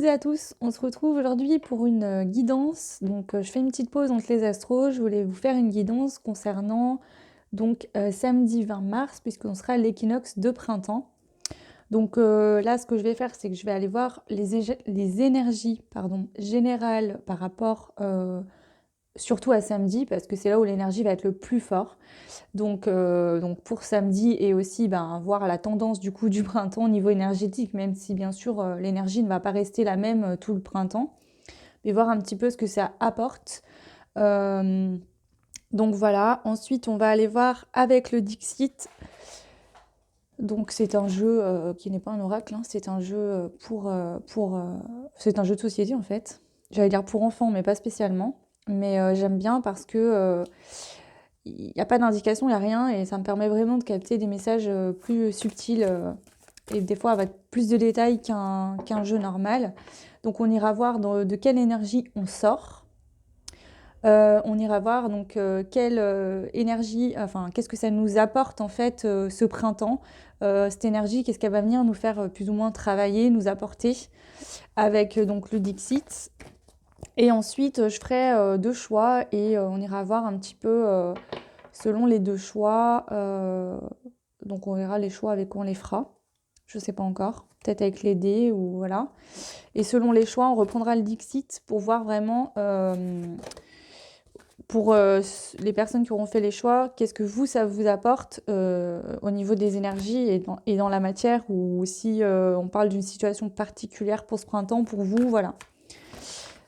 et à tous, on se retrouve aujourd'hui pour une guidance. Donc je fais une petite pause entre les astros. Je voulais vous faire une guidance concernant samedi 20 mars puisqu'on sera à l'équinoxe de printemps. Donc là ce que je vais faire c'est que je vais aller voir les énergies générales par rapport surtout à samedi parce que c'est là où l'énergie va être le plus fort. Donc pour samedi et aussi voir la tendance du coup du printemps au niveau énergétique, même si bien sûr l'énergie ne va pas rester la même tout le printemps, mais voir un petit peu ce que ça apporte. Euh, donc voilà, ensuite on va aller voir avec le Dixit. Donc c'est un jeu qui n'est pas un oracle, hein, c'est un jeu c'est un jeu de société en fait. J'allais dire pour enfants, mais pas spécialement. Mais j'aime bien parce que il n'y a pas d'indication, il n'y a rien, et ça me permet vraiment de capter des messages plus subtils et des fois avec plus de détails qu'un jeu normal. Donc on ira voir de quelle énergie on sort. On ira voir donc quelle énergie, enfin qu'est-ce que ça nous apporte en fait ce printemps. Cette énergie, qu'est-ce qu'elle va venir nous faire plus ou moins travailler, nous apporter avec donc le Dixit. Et ensuite je ferai deux choix et on ira voir un petit peu selon les deux choix. Donc on verra les choix avec quoi on les fera. Je sais pas encore. Peut-être avec les dés ou voilà. Et selon les choix, on reprendra le Dixit pour voir vraiment pour les personnes qui auront fait les choix, qu'est-ce que vous, ça vous apporte au niveau des énergies et dans la matière, ou si on parle d'une situation particulière pour ce printemps, pour vous, voilà.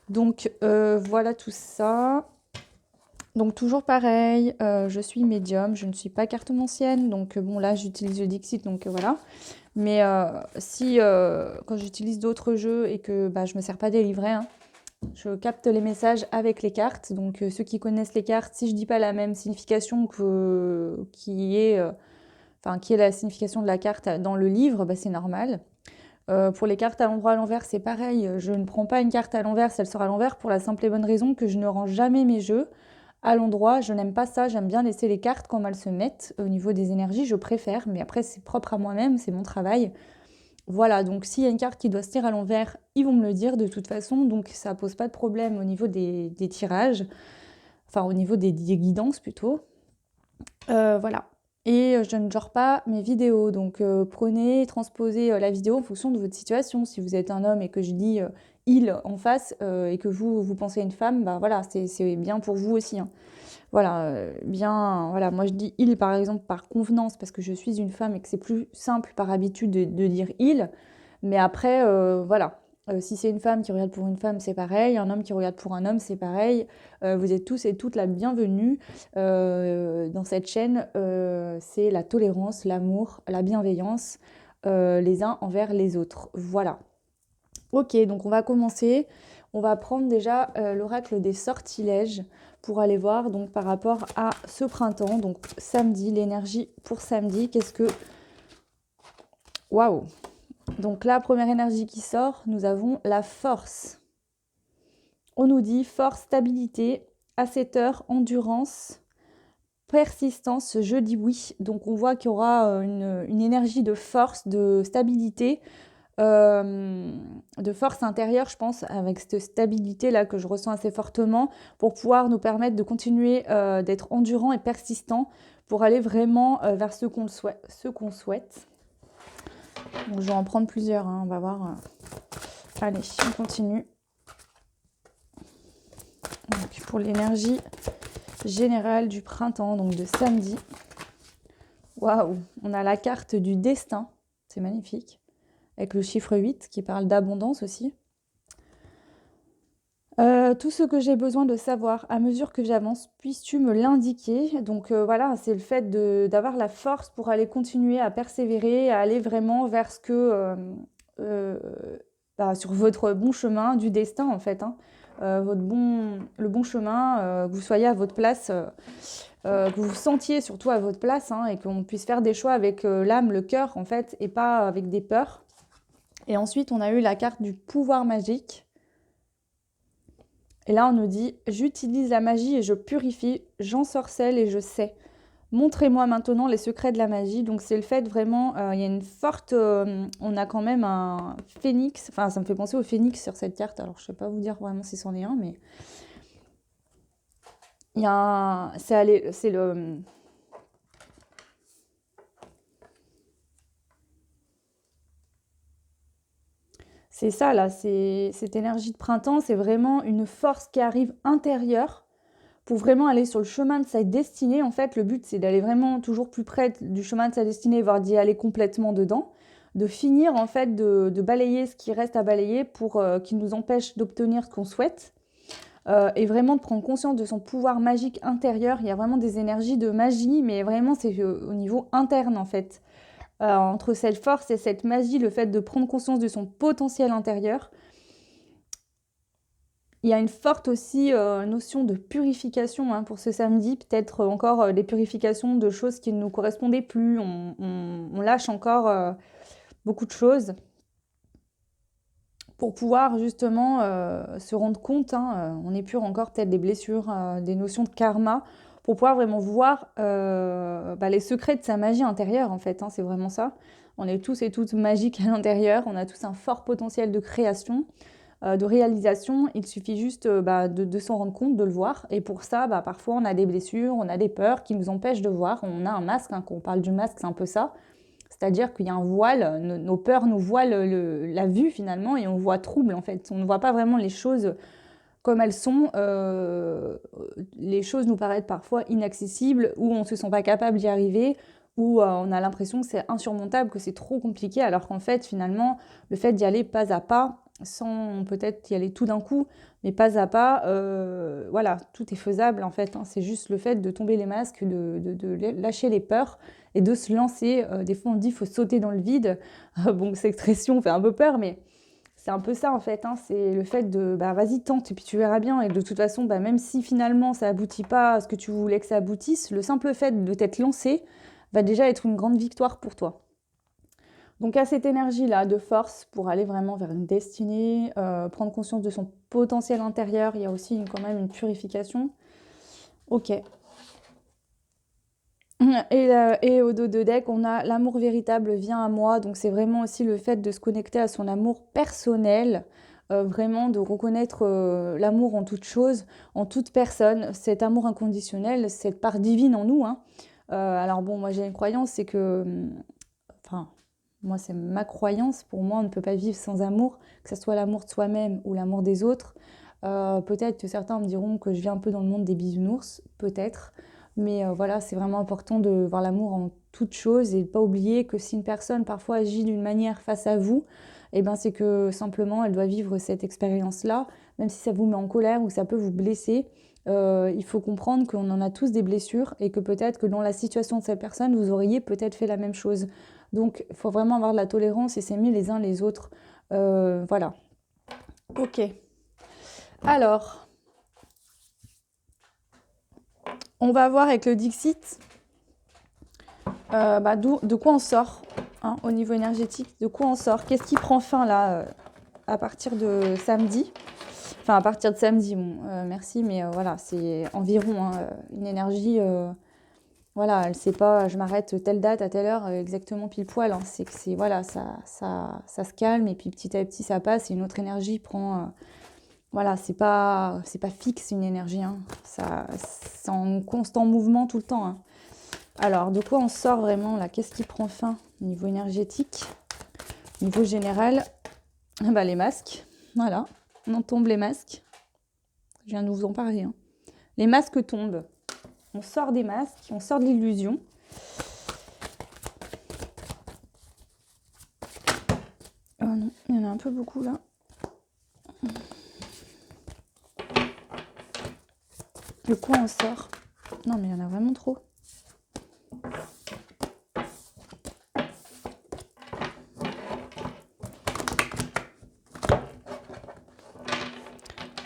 Donc voilà tout ça. Donc toujours pareil, je suis médium, je ne suis pas cartomancienne, donc bon là j'utilise le Dixit, donc voilà. Mais si quand j'utilise d'autres jeux et que je me sers pas des livrets, hein, je capte les messages avec les cartes. Donc ceux qui connaissent les cartes, si je dis pas la même signification qui est la signification de la carte dans le livre, c'est normal. Pour les cartes à l'endroit à l'envers, c'est pareil. Je ne prends pas une carte à l'envers si elle sera à l'envers pour la simple et bonne raison que je ne range jamais mes jeux à l'endroit. Je n'aime pas ça. J'aime bien laisser les cartes comme elles se mettent. Au niveau des énergies, je préfère. Mais après, c'est propre à moi-même, c'est mon travail. Voilà, donc s'il y a une carte qui doit se tirer à l'envers, ils vont me le dire de toute façon, donc ça pose pas de problème au niveau des tirages, enfin au niveau des guidances plutôt. Voilà. Et je ne genre pas mes vidéos, donc prenez, transposez la vidéo en fonction de votre situation. Si vous êtes un homme et que je dis il en face et que vous pensez à une femme, voilà, c'est bien pour vous aussi, hein. Voilà, bien, voilà, moi je dis il par exemple par convenance parce que je suis une femme et que c'est plus simple par habitude de dire il. Mais après, voilà, si c'est une femme qui regarde pour une femme, c'est pareil. Un homme qui regarde pour un homme, c'est pareil. Vous êtes tous et toutes la bienvenue dans cette chaîne. C'est la tolérance, l'amour, la bienveillance les uns envers les autres. Voilà. Ok, donc on va commencer. On va prendre déjà l'oracle des sortilèges pour aller voir donc par rapport à ce printemps, donc samedi, l'énergie pour samedi. Qu'est-ce que... Waouh! Donc la première énergie qui sort, nous avons la force. On nous dit force, stabilité, à cette heure, endurance, persistance, je dis oui. Donc on voit qu'il y aura une énergie de force, de stabilité, de force intérieure, je pense, avec cette stabilité-là que je ressens assez fortement, pour pouvoir nous permettre de continuer d'être endurant et persistant pour aller vraiment vers ce qu'on souhaite. Donc, je vais en prendre plusieurs, hein, on va voir. Allez, on continue. Donc, pour l'énergie générale du printemps, donc de samedi. Waouh, on a la carte du destin, c'est magnifique, avec le chiffre 8 qui parle d'abondance aussi. Tout ce que j'ai besoin de savoir à mesure que j'avance, puisses-tu me l'indiquer? Donc voilà, c'est le fait d'avoir la force pour aller continuer à persévérer, à aller vraiment vers ce que... sur votre bon chemin du destin en fait, hein. Le bon chemin, que vous soyez à votre place, que vous vous sentiez surtout à votre place, hein, et qu'on puisse faire des choix avec l'âme, le cœur en fait, et pas avec des peurs. Et ensuite, on a eu la carte du pouvoir magique. Et là, on nous dit « J'utilise la magie et je purifie, j'ensorcelle et je sais ». Montrez-moi maintenant les secrets de la magie. Donc c'est le fait vraiment, il y a une forte, on a quand même un phénix, enfin ça me fait penser au phénix sur cette carte. Alors je sais pas vous dire vraiment si c'en est un, mais il y a un, c'est le, c'est ça là, c'est cette énergie de printemps, c'est vraiment une force qui arrive intérieure pour vraiment aller sur le chemin de sa destinée. En fait, le but, c'est d'aller vraiment toujours plus près du chemin de sa destinée, voire d'y aller complètement dedans, de finir, en fait, de balayer ce qui reste à balayer pour qui nous empêche d'obtenir ce qu'on souhaite. Et vraiment de prendre conscience de son pouvoir magique intérieur. Il y a vraiment des énergies de magie, mais vraiment, c'est au niveau interne, en fait. Entre cette force et cette magie, le fait de prendre conscience de son potentiel intérieur, il y a une forte aussi notion de purification hein, pour ce samedi, peut-être encore des purifications de choses qui ne nous correspondaient plus. On lâche encore beaucoup de choses pour pouvoir justement se rendre compte, hein, on épure encore peut-être des blessures, des notions de karma, pour pouvoir vraiment voir les secrets de sa magie intérieure en fait, hein, c'est vraiment ça. On est tous et toutes magiques à l'intérieur, on a tous un fort potentiel de création, de réalisation. Il suffit juste de s'en rendre compte, de le voir. Et pour ça, parfois, on a des blessures, on a des peurs qui nous empêchent de voir. On a un masque, hein, quand on parle du masque, c'est un peu ça. C'est-à-dire qu'il y a un voile, nos peurs nous voilent la vue finalement et on voit trouble en fait. On ne voit pas vraiment les choses comme elles sont. Les choses nous paraissent parfois inaccessibles ou on ne se sent pas capable d'y arriver ou on a l'impression que c'est insurmontable, que c'est trop compliqué alors qu'en fait finalement le fait d'y aller pas à pas, sans peut-être y aller tout d'un coup, mais pas à pas, voilà, tout est faisable en fait, hein. C'est juste le fait de tomber les masques, de lâcher les peurs et de se lancer. Des fois on dit qu'il faut sauter dans le vide. Bon, cette expression fait un peu peur, mais c'est un peu ça en fait, hein. C'est le fait de vas-y tente et puis tu verras bien. Et de toute façon, même si finalement ça aboutit pas à ce que tu voulais que ça aboutisse, le simple fait de t'être lancé va déjà être une grande victoire pour toi. Donc à cette énergie-là de force pour aller vraiment vers une destinée, prendre conscience de son potentiel intérieur, il y a aussi quand même une purification. Ok. Et au dos de deck, on a l'amour véritable vient à moi. Donc c'est vraiment aussi le fait de se connecter à son amour personnel, vraiment de reconnaître l'amour en toute chose, en toute personne, cet amour inconditionnel, cette part divine en nous, hein. Alors bon, moi j'ai une croyance, c'est que, enfin, moi c'est ma croyance, pour moi on ne peut pas vivre sans amour, que ce soit l'amour de soi-même ou l'amour des autres. Peut-être que certains me diront que je vis un peu dans le monde des bisounours, peut-être. Mais voilà, c'est vraiment important de voir l'amour en toute chose et de ne pas oublier que si une personne parfois agit d'une manière face à vous, eh ben c'est que simplement elle doit vivre cette expérience-là, même si ça vous met en colère ou ça peut vous blesser. Il faut comprendre qu'on en a tous des blessures et que peut-être que dans la situation de cette personne, vous auriez peut-être fait la même chose. Donc il faut vraiment avoir de la tolérance et s'aimer les uns les autres. Voilà. Ok. Alors, on va voir avec le Dixit de quoi on sort hein, au niveau énergétique, de quoi on sort, qu'est-ce qui prend fin là à partir de samedi. Enfin, à partir de samedi, bon, merci, mais voilà, c'est environ hein, une énergie. Voilà, elle ne sait pas, je m'arrête telle date à telle heure, exactement pile poil. Hein. C'est que c'est voilà, ça se calme et puis petit à petit ça passe et une autre énergie prend. Voilà, c'est pas fixe une énergie. Hein. C'est en constant mouvement tout le temps. Hein. Alors, de quoi on sort vraiment là? Qu'est-ce qui prend fin au niveau énergétique? Au niveau général, les masques. Voilà, on en tombe les masques. Je viens de vous en parler. Hein. Les masques tombent. On sort des masques, on sort de l'illusion. Oh non, il y en a un peu beaucoup là. De quoi on sort? Non, mais il y en a vraiment trop.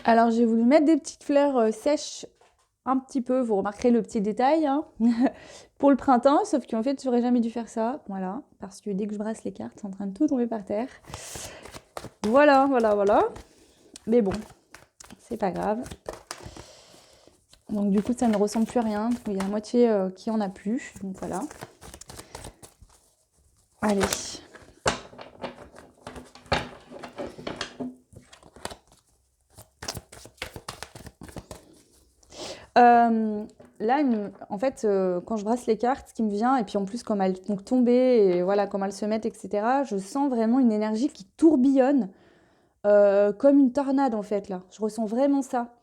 Alors, j'ai voulu mettre des petites fleurs sèches un petit peu. Vous remarquerez le petit détail hein, pour le printemps, sauf qu'en fait, j'aurais jamais dû faire ça. Voilà, parce que dès que je brasse les cartes, c'est en train de tout tomber par terre. Voilà. Mais bon, c'est pas grave. Donc du coup, ça ne ressemble plus à rien. Il y a la moitié qui en a plus. Donc voilà. Allez. Là, en fait, quand je brasse les cartes, ce qui me vient, et puis en plus, comme elles vont tomber, et voilà, comme elles se mettent, etc., je sens vraiment une énergie qui tourbillonne, comme une tornade, en fait, là. Je ressens vraiment ça.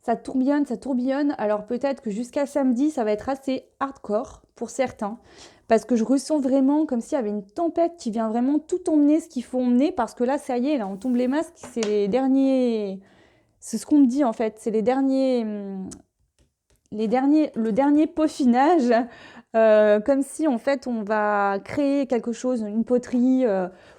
Ça tourbillonne, ça tourbillonne. Alors peut-être que jusqu'à samedi, ça va être assez hardcore pour certains, parce que je ressens vraiment comme s'il y avait une tempête qui vient vraiment tout emmener ce qu'il faut emmener, parce que là, ça y est, là, on tombe les masques, c'est les derniers... C'est ce qu'on me dit, en fait, c'est le dernier peaufinage, comme si en fait on va créer quelque chose, une poterie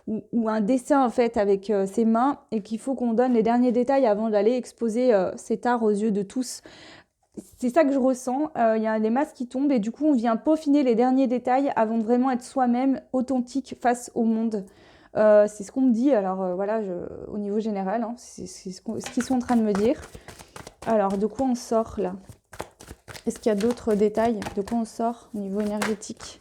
ou un dessin en fait avec ses mains et qu'il faut qu'on donne les derniers détails avant d'aller exposer cet art aux yeux de tous. C'est ça que je ressens, il y a des masques qui tombent et du coup on vient peaufiner les derniers détails avant de vraiment être soi-même authentique face au monde. C'est ce qu'on me dit, alors voilà, au niveau général, hein, c'est ce qu'ils sont en train de me dire. Alors de quoi on sort là? Est-ce qu'il y a d'autres détails? De quoi on sort au niveau énergétique?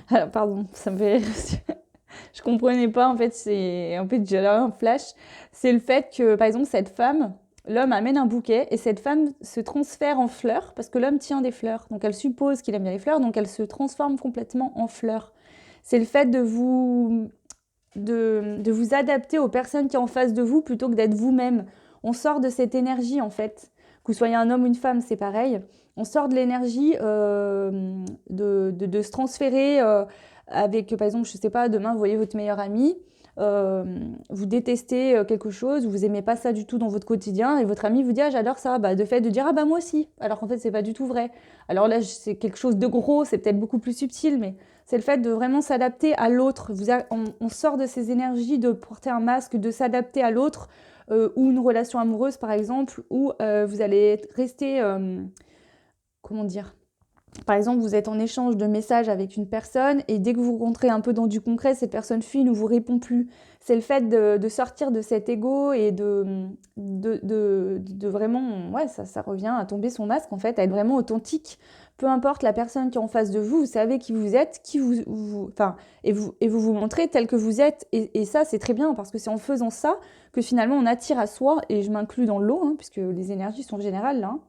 Alors, pardon, ça me fait rire. Je comprenais pas, en fait, j'avais un flash. C'est le fait que, par exemple, cette femme, l'homme amène un bouquet et cette femme se transfère en fleur parce que l'homme tient des fleurs. Donc, elle suppose qu'il aime bien les fleurs, donc elle se transforme complètement en fleur. C'est le fait de vous adapter aux personnes qui sont en face de vous plutôt que d'être vous-même. On sort de cette énergie en fait. Que vous soyez un homme ou une femme, c'est pareil. On sort de l'énergie de se transférer avec, par exemple, je sais pas, demain vous voyez votre meilleur ami, euh, vous détestez quelque chose, vous aimez pas ça du tout dans votre quotidien et votre ami vous dit ah j'adore ça, bah de fait de dire ah bah moi aussi, alors qu'en fait c'est pas du tout vrai. Alors là c'est quelque chose de gros, c'est peut-être beaucoup plus subtil, mais c'est le fait de vraiment s'adapter à l'autre. On sort de ces énergies de porter un masque, de s'adapter à l'autre, ou une relation amoureuse par exemple, où vous allez rester, comment dire, par exemple, vous êtes en échange de messages avec une personne et dès que vous rentrez un peu dans du concret, cette personne fuit, ne vous répond plus. C'est le fait de sortir de cet ego et de vraiment, ouais, ça revient à tomber son masque en fait, à être vraiment authentique. Peu importe la personne qui est en face de vous, vous savez qui vous êtes, enfin, et vous montrez tel que vous êtes. Et ça, c'est très bien parce que c'est en faisant ça que finalement on attire à soi, et je m'inclus dans le lot, hein, puisque les énergies sont générales là, hein.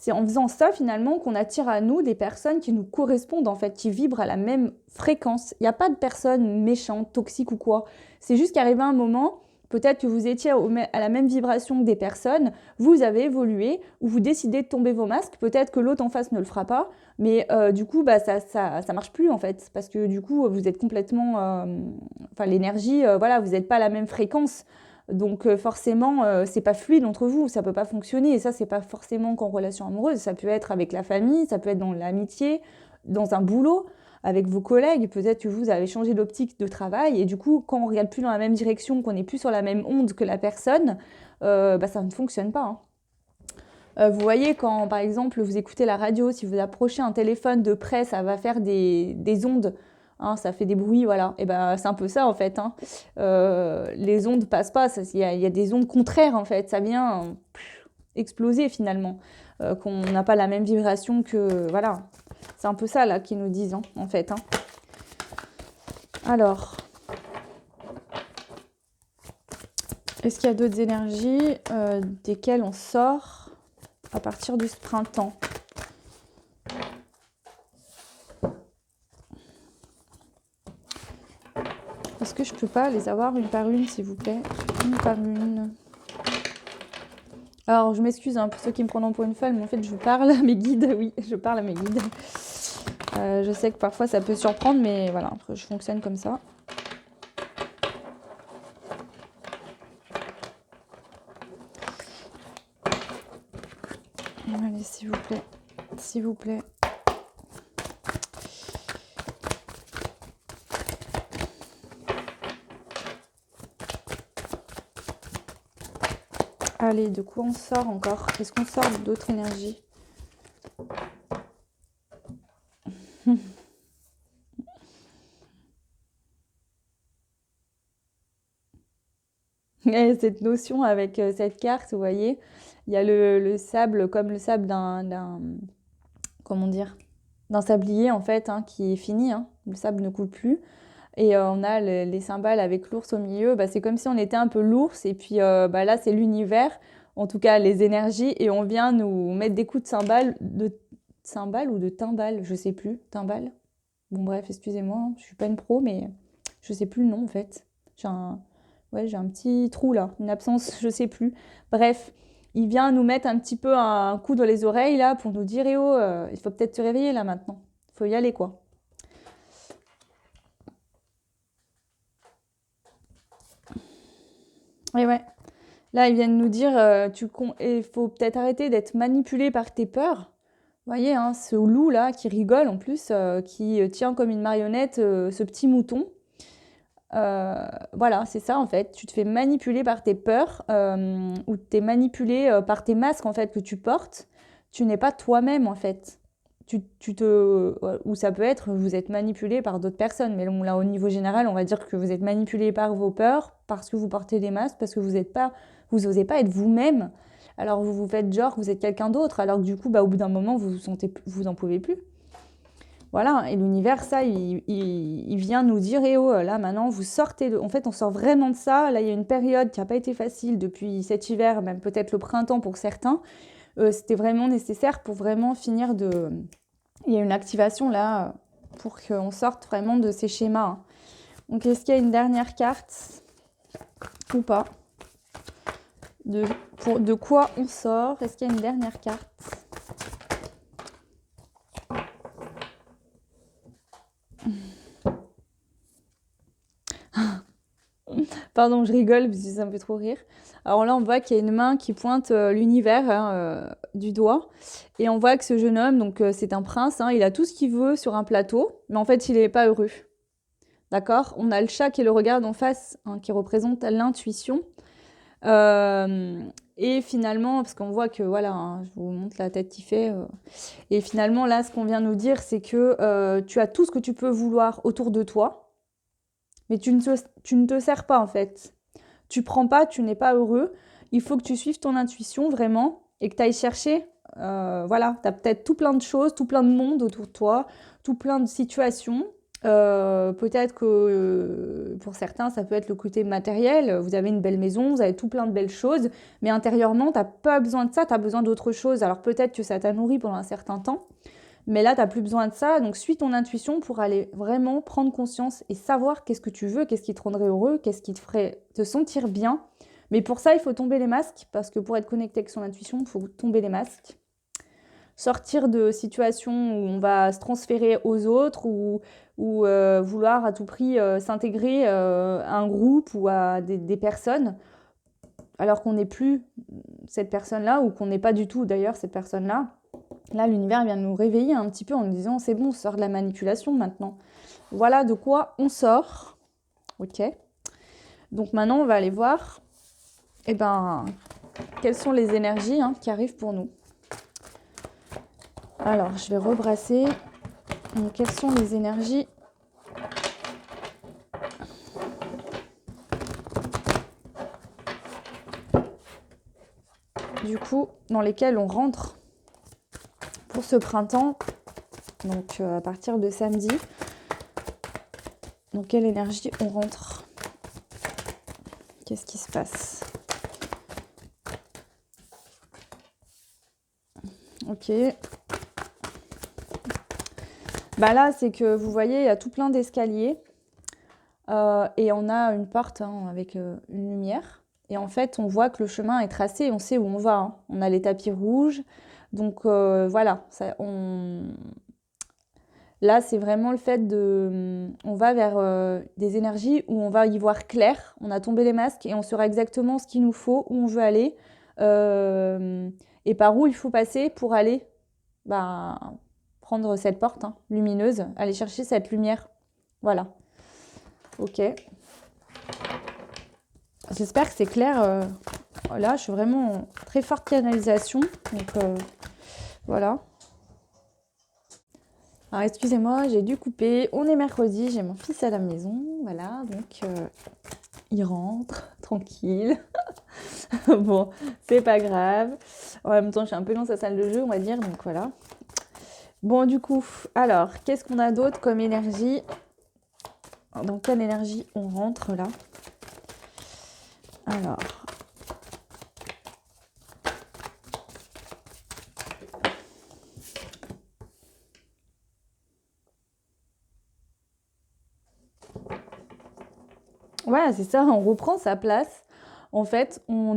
C'est en faisant ça finalement qu'on attire à nous des personnes qui nous correspondent en fait, qui vibrent à la même fréquence. Il n'y a pas de personnes méchantes, toxiques ou quoi. C'est juste qu'arrivé un moment, peut-être que vous étiez à la même vibration que des personnes, vous avez évolué, ou vous décidez de tomber vos masques, peut-être que l'autre en face ne le fera pas, mais du coup bah, ça marche plus en fait, parce que du coup vous êtes complètement... Enfin l'énergie, voilà, vous n'êtes pas à la même fréquence. Donc forcément, c'est pas fluide entre vous, ça peut pas fonctionner. Et ça, c'est pas forcément qu'en relation amoureuse, ça peut être avec la famille, ça peut être dans l'amitié, dans un boulot, avec vos collègues. Peut-être que vous avez changé d'optique de travail et du coup, quand on regarde plus dans la même direction, qu'on n'est plus sur la même onde que la personne, bah, ça ne fonctionne pas, hein. Vous voyez quand, par exemple, vous écoutez la radio, si vous approchez un téléphone de près, ça va faire des ondes, hein, ça fait des bruits, voilà. Et ben c'est un peu ça en fait, hein. Les ondes passent pas, il y a des ondes contraires en fait, ça vient exploser finalement, qu'on n'a pas la même vibration que, voilà. C'est un peu ça là qu'ils nous disent, hein, en fait, hein. Alors, est-ce qu'il y a d'autres énergies desquelles on sort à partir du printemps? Est-ce que je peux pas les avoir une par une, s'il vous plaît? Une par une. Alors, je m'excuse hein, pour ceux qui me prennent pour une folle, mais en fait, je parle à mes guides. Oui, je parle à mes guides. Je sais que parfois, ça peut surprendre, mais voilà, je fonctionne comme ça. Allez, s'il vous plaît. S'il vous plaît. Allez, de quoi on sort encore? Est-ce qu'on sort d'autres énergies? Et cette notion avec cette carte, vous voyez, il y a le sable, comme le sable comment dire, d'un sablier en fait, hein, qui est fini, hein. Le sable ne coule plus. Et on a les cymbales avec l'ours au milieu. Bah, c'est comme si on était un peu l'ours. Et puis bah, là, c'est l'univers, en tout cas les énergies. Et on vient nous mettre des coups de cymbales ou de timbales, je sais plus. Timbales. Bon, bref, excusez-moi, hein, je suis pas une pro, mais je sais plus le nom en fait. J'ai un, ouais, j'ai un petit trou là, une absence, je sais plus. Bref, il vient nous mettre un petit peu un coup dans les oreilles là pour nous dire, eh oh, il faut peut-être se réveiller là maintenant. Il faut y aller quoi. Et ouais. Là, ils viennent nous dire, il faut peut-être arrêter d'être manipulé par tes peurs. Vous voyez, hein, ce loup là qui rigole en plus, qui tient comme une marionnette ce petit mouton. Voilà, c'est ça en fait. Tu te fais manipuler par tes peurs ou tu es manipulé par tes masques en fait que tu portes. Tu n'es pas toi-même en fait. Ou ça peut être, vous êtes manipulé par d'autres personnes. Mais là, au niveau général, on va dire que vous êtes manipulé par vos peurs parce que vous portez des masques, parce que vous osez pas être vous-même. Alors vous vous faites genre que vous êtes quelqu'un d'autre, alors que du coup, bah, au bout d'un moment, vous en pouvez plus. Voilà, et l'univers, ça, il vient nous dire, eh oh, là maintenant, vous sortez En fait, on sort vraiment de ça. Là, il y a une période qui n'a pas été facile depuis cet hiver, même peut-être le printemps pour certains. C'était vraiment nécessaire pour vraiment finir de... Il y a une activation là pour qu'on sorte vraiment de ces schémas, hein. Donc, est-ce qu'il y a une dernière carte ou pas? De quoi on sort? Est-ce qu'il y a une dernière carte? Pardon, je rigole parce que ça me fait trop rire. Alors là, on voit qu'il y a une main qui pointe l'univers, hein, du doigt. Et on voit que ce jeune homme, donc c'est un prince, hein, il a tout ce qu'il veut sur un plateau, mais en fait, il n'est pas heureux. D'accord? On a le chat qui le regarde en face, hein, qui représente l'intuition. Euh, et finalement, parce qu'on voit que, voilà, hein, je vous montre la tête qui fait. Et finalement, là, ce qu'on vient nous dire, c'est que tu as tout ce que tu peux vouloir autour de toi, mais tu ne te sers pas, en fait. Tu prends pas, tu n'es pas heureux. Il faut que tu suives ton intuition vraiment et que tu ailles chercher. Voilà, tu as peut-être tout plein de choses, tout plein de monde autour de toi, tout plein de situations. Peut-être que pour certains, ça peut être le côté matériel. Vous avez une belle maison, vous avez tout plein de belles choses, mais intérieurement, tu n'as pas besoin de ça, tu as besoin d'autre chose. Alors peut-être que ça t'a nourri pendant un certain temps, mais là, tu n'as plus besoin de ça. Donc suis ton intuition pour aller vraiment prendre conscience et savoir qu'est-ce que tu veux, qu'est-ce qui te rendrait heureux, qu'est-ce qui te ferait te sentir bien. Mais pour ça, il faut tomber les masques, parce que pour être connecté avec son intuition, il faut tomber les masques. Sortir de situations où on va se transférer aux autres ou vouloir à tout prix s'intégrer à un groupe ou à des personnes, alors qu'on n'est plus cette personne-là ou qu'on n'est pas du tout d'ailleurs cette personne-là. Là, l'univers vient nous réveiller un petit peu en nous disant c'est bon, on sort de la manipulation maintenant. Voilà de quoi on sort. Ok. Donc maintenant, on va aller voir quelles sont les énergies, hein, qui arrivent pour nous. Alors, je vais rebrasser. Donc, quelles sont les énergies du coup dans lesquelles on rentre pour ce printemps, donc à partir de samedi. Dans quelle énergie on rentre? Qu'est-ce qui se passe? Ok. Bah là, c'est que vous voyez, il y a tout plein d'escaliers et on a une porte, hein, avec une lumière. Et en fait, on voit que le chemin est tracé et on sait où on va, hein. On a les tapis rouges. Donc voilà, là, c'est vraiment le fait on va vers des énergies où on va y voir clair. On a tombé les masques et on saura exactement ce qu'il nous faut, où on veut aller euh, et par où il faut passer pour aller bah, prendre cette porte, hein, lumineuse, aller chercher cette lumière. Voilà. Ok. J'espère que c'est clair Là, je suis vraiment en très forte canalisation. Donc, voilà. Alors, excusez-moi, j'ai dû couper. On est mercredi, j'ai mon fils à la maison. Voilà, donc il rentre, tranquille. Bon, c'est pas grave. En même temps, je suis un peu dans sa salle de jeu, on va dire. Donc, voilà. Bon, du coup, alors, qu'est-ce qu'on a d'autre comme énergie? Dans quelle énergie on rentre là? Alors, ouais, c'est ça, on reprend sa place. En fait, on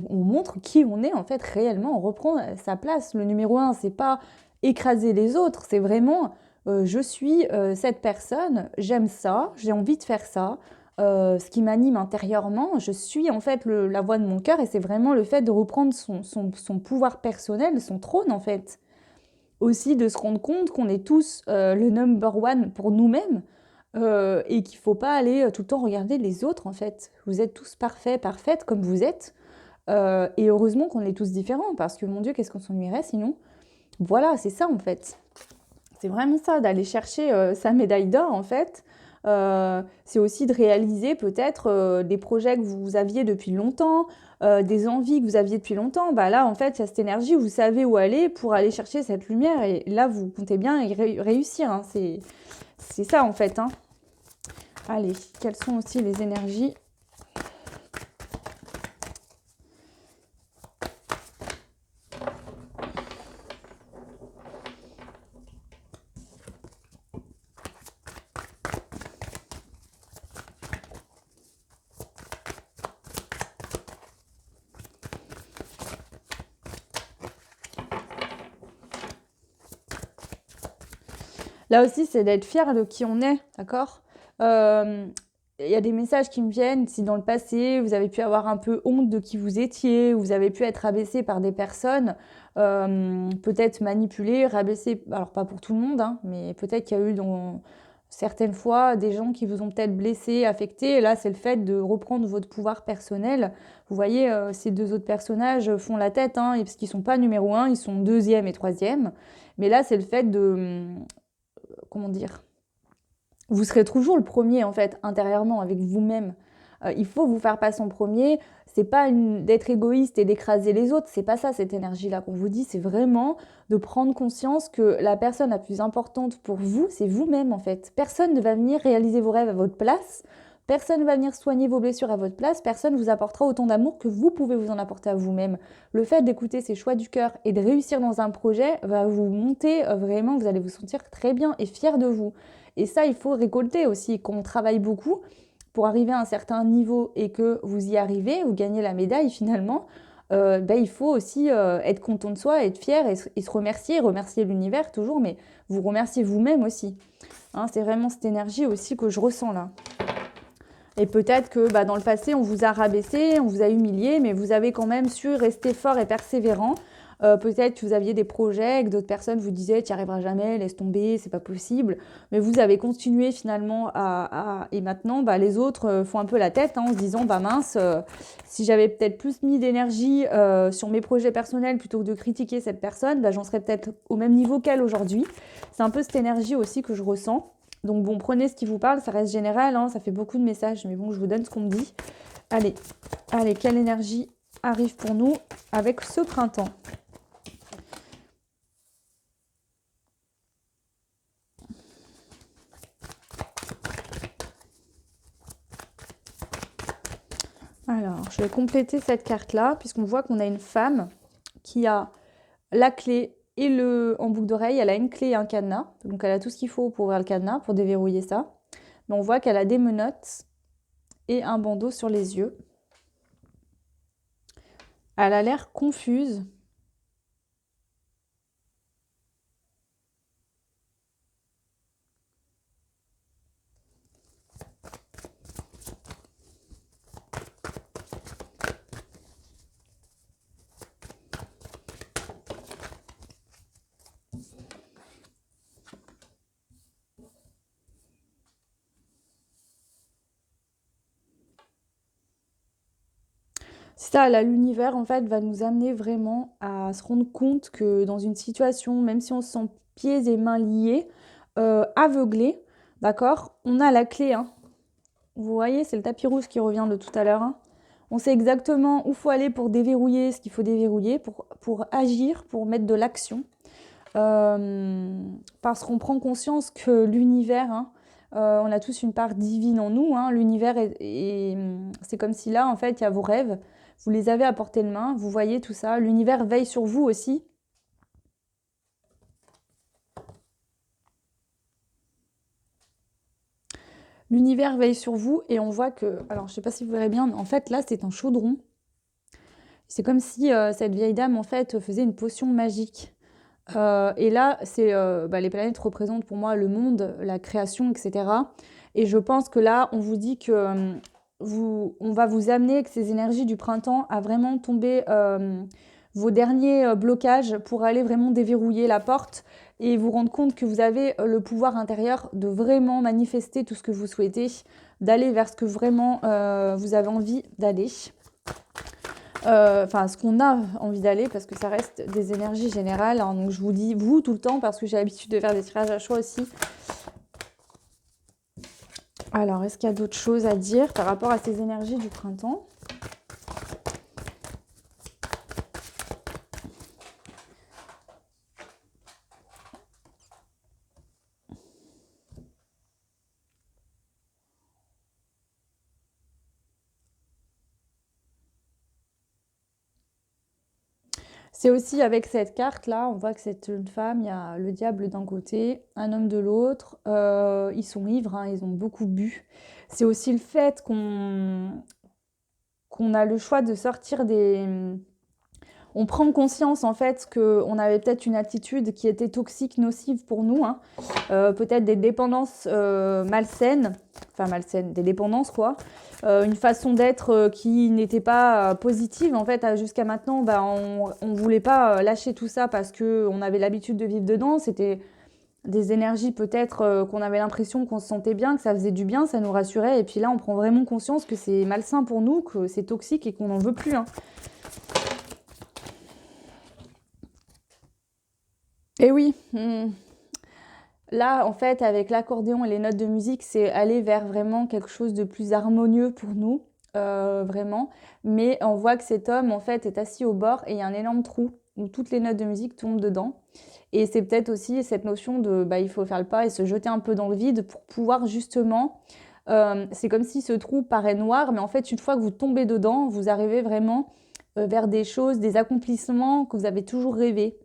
montre qui on est en fait réellement. On reprend sa place. Le numéro un, c'est pas écraser les autres, c'est vraiment je suis cette personne, j'aime ça, j'ai envie de faire ça. Ce qui m'anime intérieurement, je suis en fait la voix de mon cœur et c'est vraiment le fait de reprendre son pouvoir personnel, son trône en fait. Aussi de se rendre compte qu'on est tous le number one pour nous-mêmes et qu'il ne faut pas aller tout le temps regarder les autres en fait. Vous êtes tous parfaits, parfaites comme vous êtes. Et heureusement qu'on est tous différents parce que mon Dieu, qu'est-ce qu'on s'ennuierait sinon. Voilà, c'est ça en fait. C'est vraiment ça, d'aller chercher sa médaille d'or en fait. C'est aussi de réaliser peut-être des projets que vous aviez depuis longtemps, des envies que vous aviez depuis longtemps. Bah là, en fait, il y a cette énergie, vous savez où aller pour aller chercher cette lumière. Et là, vous comptez bien réussir. Hein. C'est ça en fait. Hein. Allez, quelles sont aussi les énergies? Là aussi, c'est d'être fier de qui on est, d'accord? Euh, Il y a des messages qui me viennent, si dans le passé, vous avez pu avoir un peu honte de qui vous étiez, ou vous avez pu être abaissé par des personnes, peut-être manipulé, rabaissé, alors pas pour tout le monde, hein, mais peut-être qu'il y a eu dans certaines fois des gens qui vous ont peut-être blessé, affecté, et là, c'est le fait de reprendre votre pouvoir personnel. Vous voyez, ces deux autres personnages font la tête, hein, parce qu'ils sont pas numéro un, ils sont deuxième et troisième. Mais là, c'est le fait de, comment dire, vous serez toujours le premier en fait intérieurement avec vous-même. Il faut vous faire passer en premier. C'est pas d'être égoïste et d'écraser les autres. C'est pas ça cette énergie-là qu'on vous dit. C'est vraiment de prendre conscience que la personne la plus importante pour vous, c'est vous-même en fait. Personne ne va venir réaliser vos rêves à votre place. Personne ne va venir soigner vos blessures à votre place. Personne ne vous apportera autant d'amour que vous pouvez vous en apporter à vous-même. Le fait d'écouter ses choix du cœur et de réussir dans un projet va vous monter vraiment. Vous allez vous sentir très bien et fier de vous. Et ça, il faut récolter aussi. Quand on travaille beaucoup pour arriver à un certain niveau et que vous y arrivez, vous gagnez la médaille finalement, ben, il faut aussi être content de soi, être fier et se remercier l'univers toujours, mais vous remercier vous-même aussi. Hein, c'est vraiment cette énergie aussi que je ressens là. Et peut-être que bah, dans le passé, on vous a rabaissé, on vous a humilié, mais vous avez quand même su rester fort et persévérant. Peut-être que vous aviez des projets, que d'autres personnes vous disaient tu n'y arriveras jamais, laisse tomber, c'est pas possible. Mais vous avez continué finalement et maintenant, bah, les autres font un peu la tête hein, en se disant bah mince, si j'avais peut-être plus mis d'énergie sur mes projets personnels plutôt que de critiquer cette personne, bah, j'en serais peut-être au même niveau qu'elle aujourd'hui. C'est un peu cette énergie aussi que je ressens. Donc bon, prenez ce qui vous parle, ça reste général, hein, ça fait beaucoup de messages, mais bon, je vous donne ce qu'on me dit. Allez, allez, quelle énergie arrive pour nous avec ce printemps? Alors, je vais compléter cette carte-là, puisqu'on voit qu'on a une femme qui a la clé et en boucle d'oreille, elle a une clé et un cadenas. Donc elle a tout ce qu'il faut pour ouvrir le cadenas, pour déverrouiller ça. Mais on voit qu'elle a des menottes et un bandeau sur les yeux. Elle a l'air confuse. Ça, là, l'univers, en fait, va nous amener vraiment à se rendre compte que dans une situation, même si on se sent pieds et mains liés, aveuglés, d'accord, on a la clé, hein. Vous voyez, c'est le tapis rouge qui revient de tout à l'heure, hein. On sait exactement où faut aller pour déverrouiller ce qu'il faut déverrouiller, pour agir, pour mettre de l'action. Parce qu'on prend conscience que l'univers, hein, on a tous une part divine en nous, hein. L'univers c'est comme si là, en fait, il y a vos rêves, vous les avez à portée de main, vous voyez tout ça. L'univers veille sur vous aussi. L'univers veille sur vous et on voit que, alors je sais pas si vous verrez bien, mais en fait là c'est un chaudron. C'est comme si cette vieille dame en fait faisait une potion magique. Et là, les planètes représentent pour moi le monde, la création, etc. Et je pense que là, on vous dit que on va vous amener avec ces énergies du printemps à vraiment tomber vos derniers blocages pour aller vraiment déverrouiller la porte et vous rendre compte que vous avez le pouvoir intérieur de vraiment manifester tout ce que vous souhaitez, d'aller vers ce que vraiment vous avez envie d'aller. Enfin, ce qu'on a envie d'aller, parce que ça reste des énergies générales, hein. Donc je vous dis vous tout le temps, parce que j'ai l'habitude de faire des tirages à choix aussi. Alors, est-ce qu'il y a d'autres choses à dire par rapport à ces énergies du printemps ? C'est aussi avec cette carte-là, on voit que c'est une femme, il y a le diable d'un côté, un homme de l'autre. Ils sont ivres, hein, ils ont beaucoup bu. C'est aussi le fait qu'on a le choix de sortir des... On prend conscience en fait qu'on avait peut-être une attitude qui était toxique, nocive pour nous, hein. Peut-être des dépendances malsaines, enfin malsaines, des dépendances quoi. Une façon d'être qui n'était pas positive en fait. Jusqu'à maintenant, on voulait pas lâcher tout ça parce qu'on avait l'habitude de vivre dedans. C'était des énergies peut-être qu'on avait l'impression qu'on se sentait bien, que ça faisait du bien, ça nous rassurait. Et puis là, on prend vraiment conscience que c'est malsain pour nous, que c'est toxique et qu'on n'en veut plus, hein. Et oui, là, en fait, avec l'accordéon et les notes de musique, c'est aller vers vraiment quelque chose de plus harmonieux pour nous, vraiment. Mais on voit que cet homme, en fait, est assis au bord et il y a un énorme trou où toutes les notes de musique tombent dedans. Et c'est peut-être aussi cette notion de, il faut faire le pas et se jeter un peu dans le vide pour pouvoir justement... c'est comme si ce trou paraît noir, mais en fait, une fois que vous tombez dedans, vous arrivez vraiment vers des choses, des accomplissements que vous avez toujours rêvé.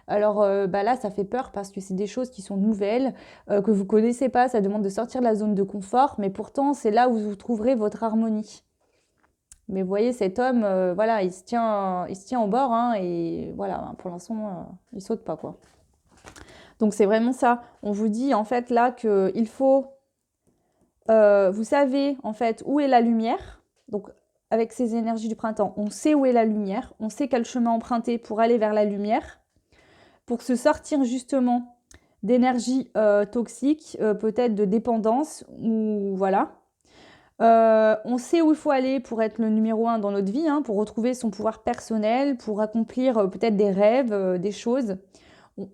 Alors là, ça fait peur parce que c'est des choses qui sont nouvelles, que vous connaissez pas, ça demande de sortir de la zone de confort, mais pourtant, c'est là où vous trouverez votre harmonie. Mais vous voyez, cet homme, voilà, il se tient au bord, hein, et voilà, pour l'instant, il saute pas, quoi. Donc c'est vraiment ça. On vous dit en fait là qu'il faut, vous savez en fait où est la lumière. Donc avec ces énergies du printemps, on sait où est la lumière, on sait quel chemin emprunter pour aller vers la lumière, pour se sortir justement d'énergie toxique, peut-être de dépendance, ou voilà. On sait où il faut aller pour être le numéro un dans notre vie, hein, pour retrouver son pouvoir personnel, pour accomplir peut-être des rêves, des choses.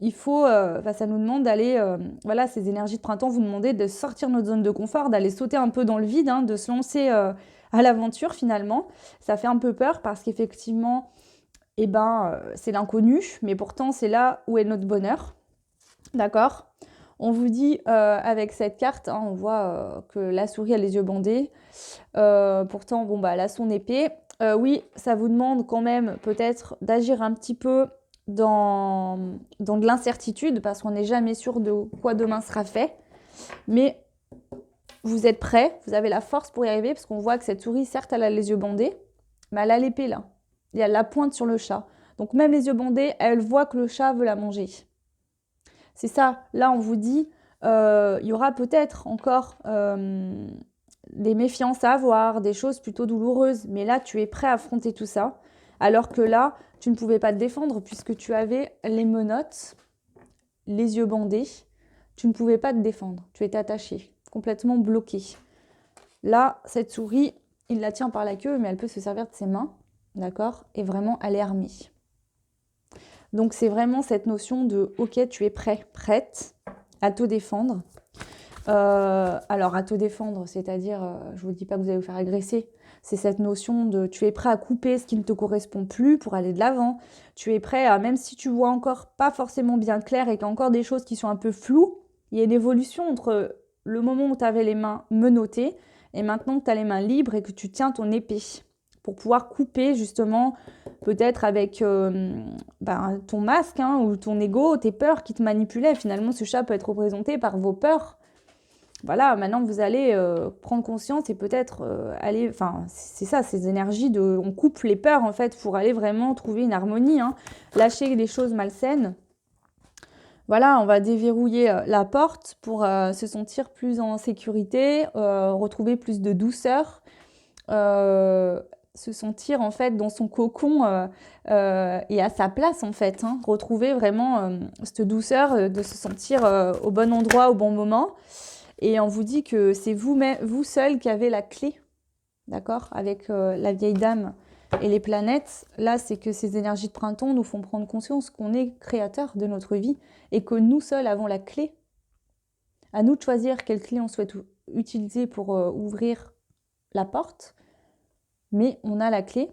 Il faut, ça nous demande d'aller, voilà, ces énergies de printemps vous demandez de sortir de notre zone de confort, d'aller sauter un peu dans le vide, hein, de se lancer à l'aventure finalement. Ça fait un peu peur parce qu'effectivement, c'est l'inconnu, mais pourtant c'est là où est notre bonheur. D'accord ? On vous dit avec cette carte, hein, on voit que la souris a les yeux bandés. Pourtant, elle a son épée. Oui, ça vous demande quand même peut-être d'agir un petit peu dans de l'incertitude parce qu'on n'est jamais sûr de quoi demain sera fait. Mais vous êtes prêts, vous avez la force pour y arriver parce qu'on voit que cette souris, certes, elle a les yeux bandés, mais elle a l'épée là. Et elle la pointe sur le chat. Donc même les yeux bandés, elle voit que le chat veut la manger. C'est ça. Là, on vous dit, il y aura peut-être encore des méfiances à avoir, des choses plutôt douloureuses. Mais là, tu es prêt à affronter tout ça. Alors que là, tu ne pouvais pas te défendre puisque tu avais les menottes, les yeux bandés. Tu ne pouvais pas te défendre. Tu étais attaché, complètement bloqué. Là, cette souris, il la tient par la queue, mais elle peut se servir de ses mains. d'accord? Et vraiment à l'armée. Donc c'est vraiment cette notion de ok, tu es prêt, prête à te défendre. Alors à te défendre, c'est-à-dire, je vous dis pas que vous allez vous faire agresser, c'est cette notion de tu es prêt à couper ce qui ne te correspond plus pour aller de l'avant. Tu es prêt à, même si tu vois encore pas forcément bien clair et qu'il y a encore des choses qui sont un peu floues, il y a une évolution entre le moment où tu avais les mains menottées et maintenant que tu as les mains libres et que tu tiens ton épée pour pouvoir couper justement peut-être avec ton masque hein, ou ton ego, tes peurs qui te manipulaient. Finalement, ce chat peut être représenté par vos peurs. Voilà, maintenant vous allez prendre conscience et peut-être aller, enfin c'est ça, ces énergies de, on coupe les peurs en fait pour aller vraiment trouver une harmonie, hein, lâcher les choses malsaines. Voilà, on va déverrouiller la porte pour se sentir plus en sécurité, retrouver plus de douceur, se sentir en fait dans son cocon et à sa place en fait, hein, retrouver vraiment cette douceur de se sentir au bon endroit au bon moment. Et on vous dit que c'est vous seul qui avez la clé, d'accord, avec la vieille dame et les planètes. Là, c'est que ces énergies de printemps nous font prendre conscience qu'on est créateur de notre vie et que nous seuls avons la clé. À nous de choisir quelle clé on souhaite utiliser pour ouvrir la porte, mais on a la clé.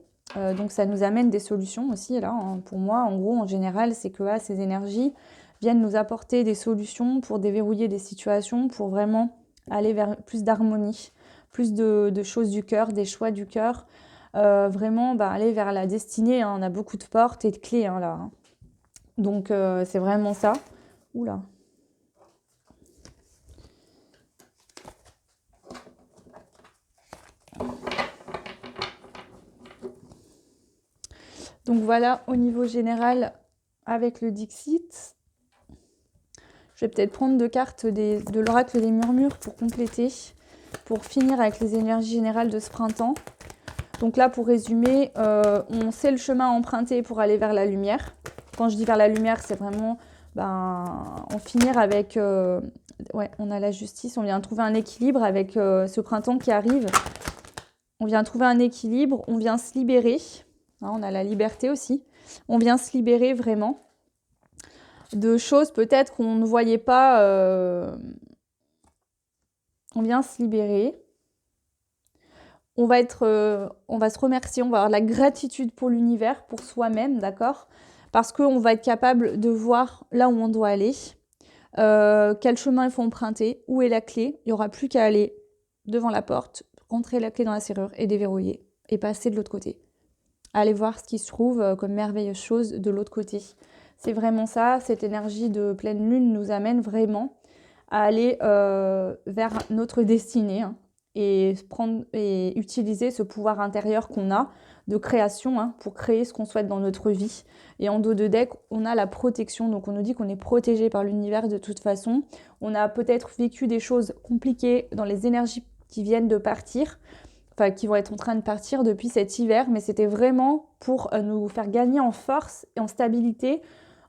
Donc ça nous amène des solutions aussi, là, hein. Pour moi, en gros, en général, c'est que ces énergies viennent nous apporter des solutions pour déverrouiller des situations, pour vraiment aller vers plus d'harmonie, plus de choses du cœur, des choix du cœur, vraiment aller vers la destinée, hein. On a beaucoup de portes et de clés hein, là, hein. Donc c'est vraiment ça. Oula. Donc voilà, au niveau général, avec le Dixit, je vais peut-être prendre deux cartes de l'oracle des murmures pour compléter, pour finir avec les énergies générales de ce printemps. Donc là, pour résumer, on sait le chemin à emprunter pour aller vers la lumière. Quand je dis vers la lumière, c'est vraiment en finir avec... ouais, on a la justice, on vient trouver un équilibre avec ce printemps qui arrive. On vient trouver un équilibre, on vient se libérer. Hein, on a la liberté aussi. On vient se libérer vraiment de choses peut-être qu'on ne voyait pas. On vient se libérer. On va se remercier, on va avoir la gratitude pour l'univers, pour soi-même, d'accord? Parce qu'on va être capable de voir là où on doit aller, quel chemin il faut emprunter, où est la clé. Il n'y aura plus qu'à aller devant la porte, rentrer la clé dans la serrure et déverrouiller et passer de l'autre côté. Aller voir ce qui se trouve comme merveilleuse chose de l'autre côté. C'est vraiment ça, cette énergie de pleine lune nous amène vraiment à aller vers notre destinée hein, et utiliser ce pouvoir intérieur qu'on a de création hein, pour créer ce qu'on souhaite dans notre vie. Et en dos de deck, on a la protection, donc on nous dit qu'on est protégé par l'univers de toute façon. On a peut-être vécu des choses compliquées dans les énergies qui viennent de partir, enfin qui vont être en train de partir depuis cet hiver, mais c'était vraiment pour nous faire gagner en force et en stabilité,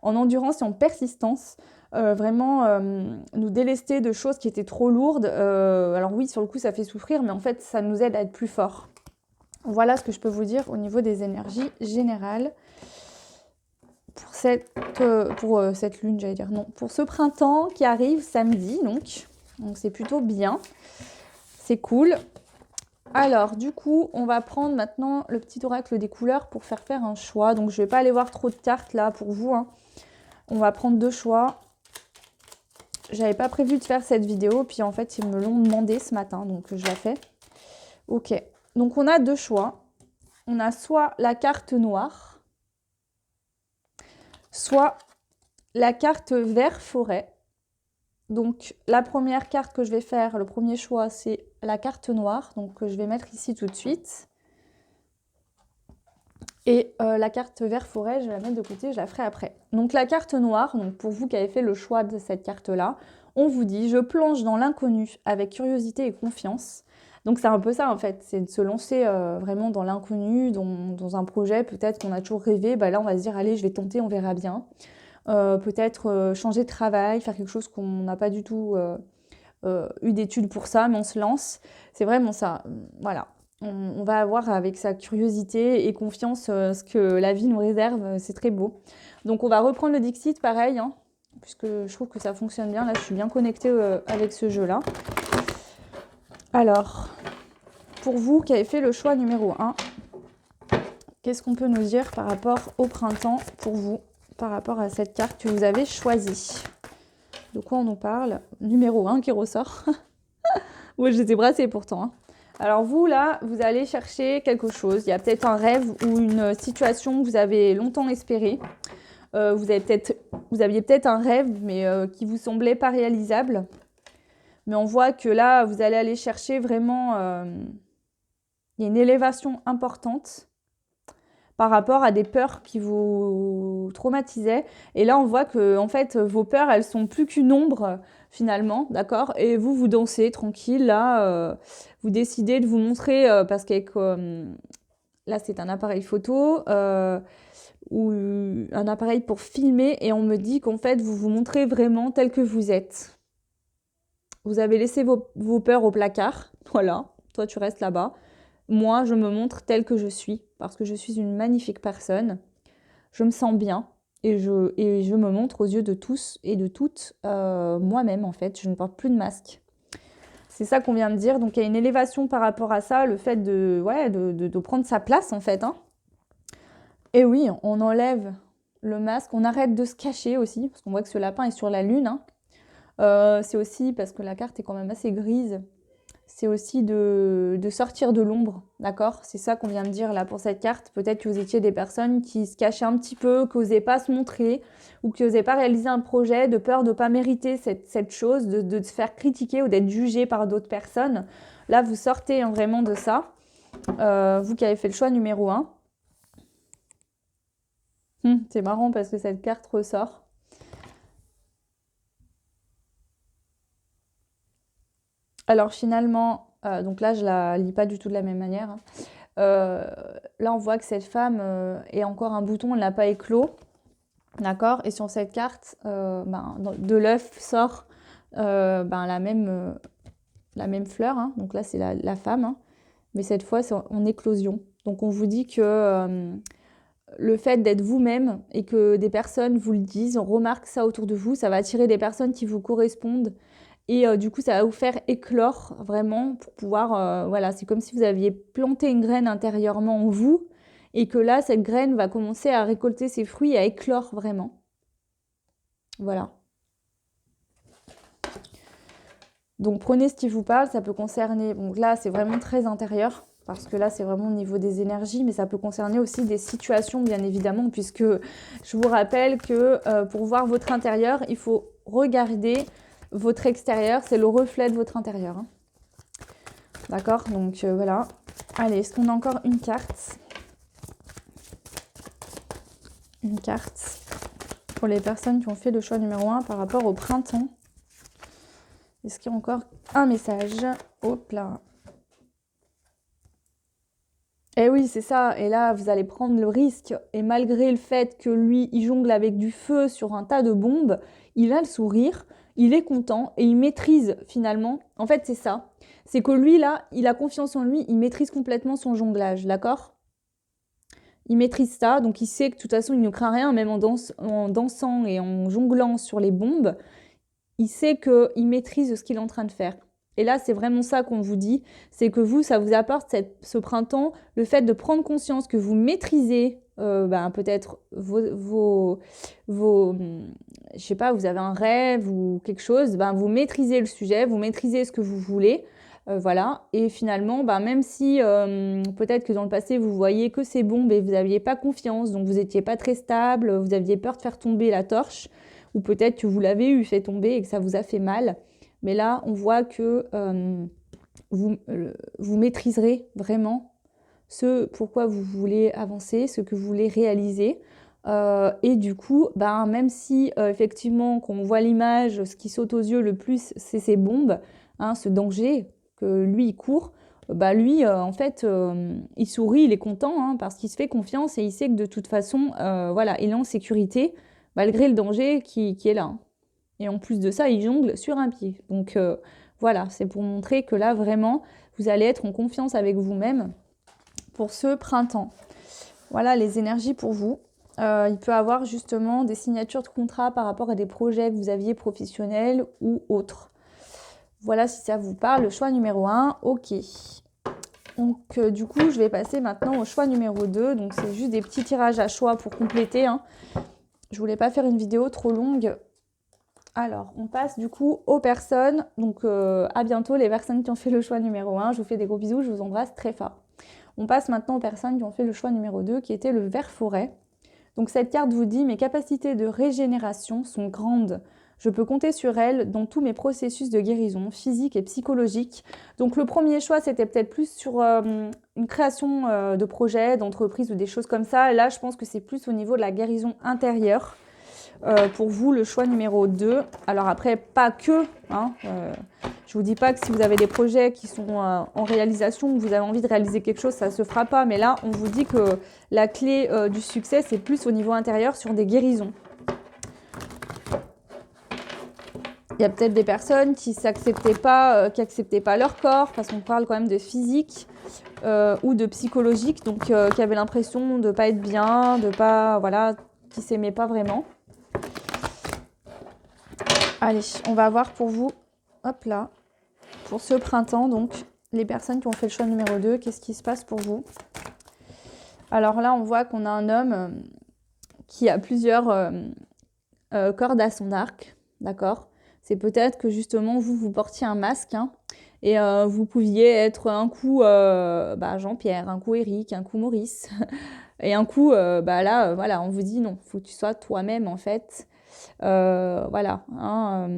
en endurance et en persistance. Vraiment nous délester de choses qui étaient trop lourdes. Alors oui, sur le coup, ça fait souffrir, mais en fait, ça nous aide à être plus forts. Voilà ce que je peux vous dire au niveau des énergies générales pour cette lune, j'allais dire. Non, pour ce printemps qui arrive samedi, donc c'est plutôt bien. C'est cool. Alors, du coup, on va prendre maintenant le petit oracle des couleurs pour faire un choix. Donc, je ne vais pas aller voir trop de cartes là pour vous, hein. On va prendre deux choix. J'avais pas prévu de faire cette vidéo, puis en fait, ils me l'ont demandé ce matin, donc je la fais. Ok, donc on a deux choix. On a soit la carte noire, soit la carte vert forêt. Donc la première carte que je vais faire, le premier choix, c'est la carte noire, donc que je vais mettre ici tout de suite. Et la carte vert forêt, je vais la mettre de côté, je la ferai après. Donc la carte noire, donc pour vous qui avez fait le choix de cette carte-là, on vous dit « Je plonge dans l'inconnu avec curiosité et confiance ». Donc c'est un peu ça en fait, c'est de se lancer vraiment dans l'inconnu, dans un projet peut-être qu'on a toujours rêvé. Bah, là on va se dire « Allez, je vais tenter, on verra bien ». Peut-être changer de travail, faire quelque chose qu'on n'a pas du tout eu d'études pour ça, mais on se lance. C'est vraiment ça, voilà. on va avoir avec sa curiosité et confiance ce que la vie nous réserve. C'est très beau. Donc, on va reprendre le Dixit, pareil, hein, puisque je trouve que ça fonctionne bien. Là, je suis bien connectée avec ce jeu-là. Alors, pour vous qui avez fait le choix numéro 1, qu'est-ce qu'on peut nous dire par rapport au printemps pour vous, par rapport à cette carte que vous avez choisie? De quoi on nous parle? Numéro 1 qui ressort. Oui, je les ai brassés pourtant, hein. Alors vous, là, vous allez chercher quelque chose. Il y a peut-être un rêve ou une situation que vous avez longtemps espérée. Vous aviez peut-être un rêve, mais qui vous semblait pas réalisable. Mais on voit que là, vous allez aller chercher vraiment... il y a une élévation importante par rapport à des peurs qui vous traumatisaient. Et là, on voit que en fait, vos peurs, elles sont plus qu'une ombre, finalement, d'accord? Et vous, vous dansez tranquille, là, vous décidez de vous montrer, parce qu'avec... là, c'est un appareil photo, ou un appareil pour filmer, et on me dit qu'en fait, vous vous montrez vraiment tel que vous êtes. Vous avez laissé vos peurs au placard, voilà, toi, tu restes là-bas. Moi, je me montre telle que je suis, parce que je suis une magnifique personne. Je me sens bien et je me montre aux yeux de tous et de toutes moi-même, en fait. Je ne porte plus de masque. C'est ça qu'on vient de dire. Donc, il y a une élévation par rapport à ça, le fait de prendre sa place, en fait, hein. Et oui, on enlève le masque, on arrête de se cacher aussi, parce qu'on voit que ce lapin est sur la lune, hein. C'est aussi parce que la carte est quand même assez grise. C'est aussi de sortir de l'ombre, d'accord? C'est ça qu'on vient de dire là pour cette carte. Peut-être que vous étiez des personnes qui se cachaient un petit peu, qui n'osaient pas se montrer, ou qui n'osaient pas réaliser un projet, de peur de ne pas mériter cette chose, de se faire critiquer ou d'être jugé par d'autres personnes. Là, vous sortez hein, vraiment de ça. Vous qui avez fait le choix numéro 1. C'est marrant parce que cette carte ressort. Alors finalement, donc là je la lis pas du tout de la même manière, hein. Là on voit que cette femme est encore un bouton, elle n'a pas éclos, d'accord? Et sur cette carte, de l'œuf sort la même fleur, hein. Donc là c'est la femme, hein. Mais cette fois c'est en éclosion. Donc on vous dit que le fait d'être vous-même et que des personnes vous le disent, on remarque ça autour de vous, ça va attirer des personnes qui vous correspondent. Et du coup, ça va vous faire éclore vraiment pour pouvoir... voilà, c'est comme si vous aviez planté une graine intérieurement en vous et que là, cette graine va commencer à récolter ses fruits et à éclore vraiment. Voilà. Donc prenez ce qui vous parle, ça peut concerner... Donc là, c'est vraiment très intérieur parce que là, c'est vraiment au niveau des énergies, mais ça peut concerner aussi des situations, bien évidemment, puisque je vous rappelle que pour voir votre intérieur, il faut regarder... Votre extérieur, c'est le reflet de votre intérieur, hein. D'accord? Donc voilà. Allez, est-ce qu'on a encore une carte? Une carte pour les personnes qui ont fait le choix numéro 1 par rapport au printemps. Est-ce qu'il y a encore un message? Hop là. Eh oui, c'est ça. Et là, vous allez prendre le risque. Et malgré le fait que lui, il jongle avec du feu sur un tas de bombes, il a le sourire. Il est content et il maîtrise finalement. En fait, c'est ça. C'est que lui, là, il a confiance en lui, il maîtrise complètement son jonglage, d'accord? Il maîtrise ça, donc il sait que de toute façon, il ne craint rien, même en dansant et en jonglant sur les bombes. Il sait qu'il maîtrise ce qu'il est en train de faire. Et là, c'est vraiment ça qu'on vous dit, c'est que vous, ça vous apporte ce printemps, le fait de prendre conscience que vous maîtrisez peut-être je sais pas, vous avez un rêve ou quelque chose, vous maîtrisez le sujet, vous maîtrisez ce que vous voulez, voilà. Et finalement, même si peut-être que dans le passé, vous voyez que c'est bon, mais vous n'aviez pas confiance, donc vous n'étiez pas très stable, vous aviez peur de faire tomber la torche, ou peut-être que vous l'avez eu fait tomber et que ça vous a fait mal. Mais là, on voit que vous maîtriserez vraiment ce pourquoi vous voulez avancer, ce que vous voulez réaliser. Et du coup, même si effectivement, quand on voit l'image, ce qui saute aux yeux le plus, c'est ces bombes, hein, ce danger que lui, il court, lui, en fait, il sourit, il est content, hein, parce qu'il se fait confiance et il sait que de toute façon, voilà, il est en sécurité, malgré le danger qui est là, hein. Et en plus de ça, il jongle sur un pied. Donc Voilà, c'est pour montrer que là, vraiment, vous allez être en confiance avec vous-même pour ce printemps. Voilà les énergies pour vous. Il peut y avoir justement des signatures de contrat par rapport à des projets que vous aviez professionnels ou autres. Voilà si ça vous parle. Le choix numéro 1, ok. Donc du coup, je vais passer maintenant au choix numéro 2. Donc c'est juste des petits tirages à choix pour compléter, hein. Je voulais pas faire une vidéo trop longue. Alors, on passe du coup aux personnes. Donc à bientôt les personnes qui ont fait le choix numéro 1. Je vous fais des gros bisous, je vous embrasse très fort. On passe maintenant aux personnes qui ont fait le choix numéro 2, qui était le ver forêt. Donc cette carte vous dit « Mes capacités de régénération sont grandes. Je peux compter sur elles dans tous mes processus de guérison physique et psychologique. » Donc le premier choix, c'était peut-être plus sur une création de projet, d'entreprise ou des choses comme ça. Là, je pense que c'est plus au niveau de la guérison intérieure. Pour vous, le choix numéro 2. Alors après, pas que, hein, je vous dis pas que si vous avez des projets qui sont en réalisation, que vous avez envie de réaliser quelque chose, ça ne se fera pas. Mais là, on vous dit que la clé du succès, c'est plus au niveau intérieur sur des guérisons. Il y a peut-être des personnes qui n'acceptaient pas leur corps, parce qu'on parle quand même de physique ou de psychologique, donc qui avaient l'impression de ne pas être bien, de pas, voilà, qui ne s'aimaient pas vraiment. Allez, on va voir pour vous, hop là, pour ce printemps, donc, les personnes qui ont fait le choix numéro 2, qu'est-ce qui se passe pour vous? Alors là, on voit qu'on a un homme qui a plusieurs cordes à son arc, d'accord? C'est peut-être que justement, vous portiez un masque, hein, et vous pouviez être un coup Jean-Pierre, un coup Eric, un coup Maurice, et un coup, voilà, on vous dit non, il faut que tu sois toi-même, en fait. Voilà, hein,